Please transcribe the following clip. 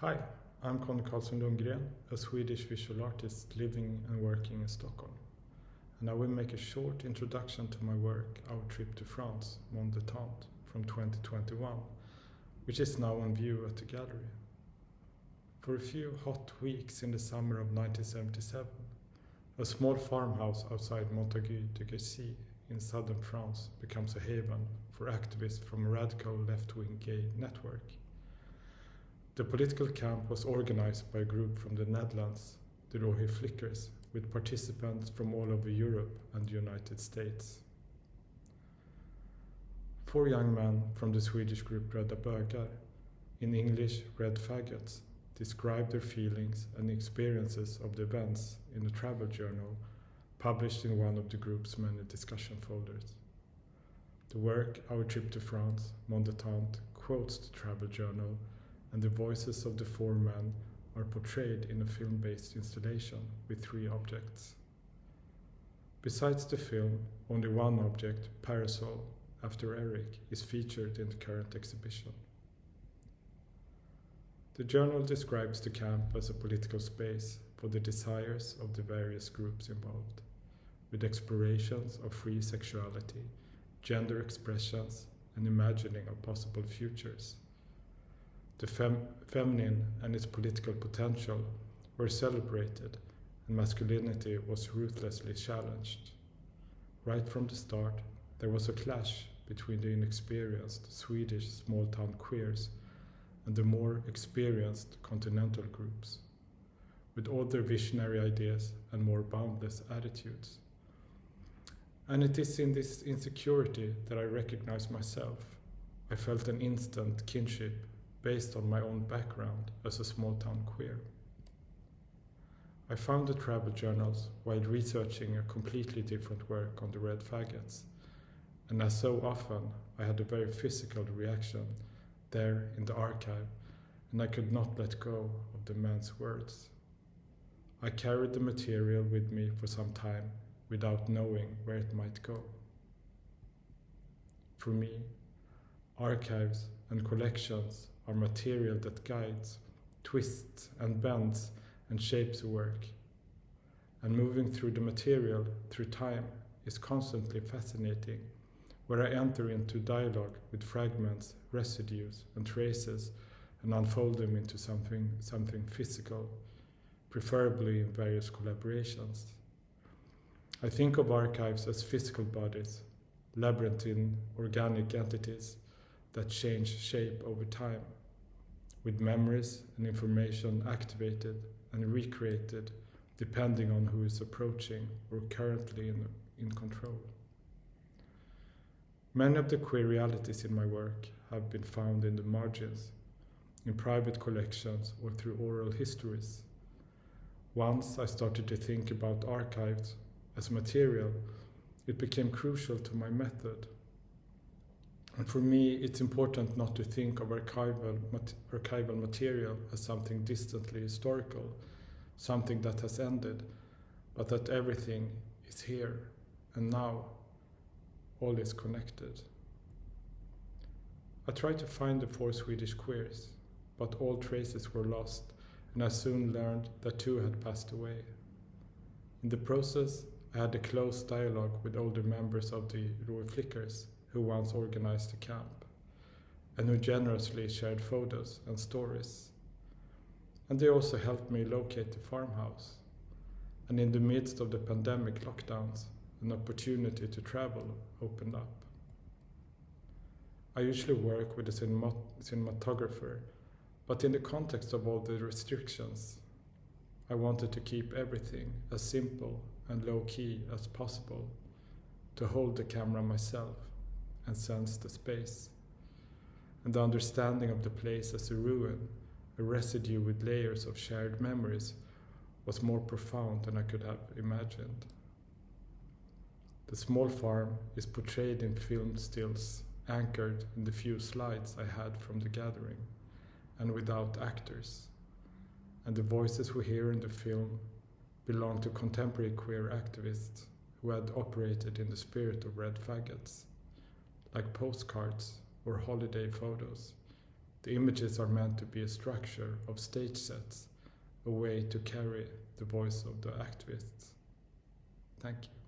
Hi, I'm Conny Karlsson Lundgren, a Swedish visual artist living and working in Stockholm. And I will make a short introduction to my work, Our Trip to France, Mont, from 2021, which is now on view at the Galerie. For a few hot weeks in the summer of 1977, a small farmhouse outside Mont in southern France becomes a haven for activists from a radical left-wing gay network. The political camp was organized by a group from the Netherlands, the Rode Flickers, with participants from all over Europe and the United States. 4 young men from the Swedish group Rädda Bögar, in English Red Faggots, described their feelings and experiences of the events in a travel journal published in one of the group's many discussion folders. The work Our Trip to France, Mont quotes the travel journal, and the voices of the 4 men are portrayed in a film-based installation with 3 objects. Besides the film, only one object, Parasol, after Eric, is featured in the current exhibition. The journal describes the camp as a political space for the desires of the various groups involved, with explorations of free sexuality, gender expressions, and imagining of possible futures. The feminine and its political potential were celebrated, and masculinity was ruthlessly challenged. Right from the start, there was a clash between the inexperienced Swedish small-town queers and the more experienced continental groups, with all their visionary ideas and more boundless attitudes. And it is in this insecurity that I recognize myself. I felt an instant kinship based on my own background as a small-town queer. I found the travel journals while researching a completely different work on the Red Faggots, and as so often, I had a very physical reaction there in the archive, and I could not let go of the men's words. I carried the material with me for some time without knowing where it might go. For me, archives and collections are material that guides, twists and bends and shapes work. And moving through the material through time is constantly fascinating, where I enter into dialogue with fragments, residues and traces and unfold them into something physical, preferably in various collaborations. I think of archives as physical bodies, labyrinthine organic entities that change shape over time, with memories and information activated and recreated depending on who is approaching or currently in control. Many of the queer realities in my work have been found in the margins, in private collections or through oral histories. Once I started to think about archives as material, it became crucial to my method. And for me, it's important not to think of archival material as something distantly historical, something that has ended, but that everything is here and now, all is connected. I tried to find the 4 Swedish queers, but all traces were lost, and I soon learned that 2 had passed away. In the process, I had a close dialogue with older members of the Rode Flickers, who once organized the camp, and who generously shared photos and stories. And they also helped me locate the farmhouse. And in the midst of the pandemic lockdowns, an opportunity to travel opened up. I usually work with a cinematographer, but in the context of all the restrictions, I wanted to keep everything as simple and low-key as possible, to hold the camera myself and sense the space, and the understanding of the place as a ruin, a residue with layers of shared memories, was more profound than I could have imagined. The small farm is portrayed in film stills, anchored in the few slides I had from the gathering, and without actors. And the voices we hear in the film belong to contemporary queer activists who had operated in the spirit of Red Faggots, like postcards or holiday photos, The images are meant to be a structure of stage sets, a way to carry the voice of the activists. Thank you.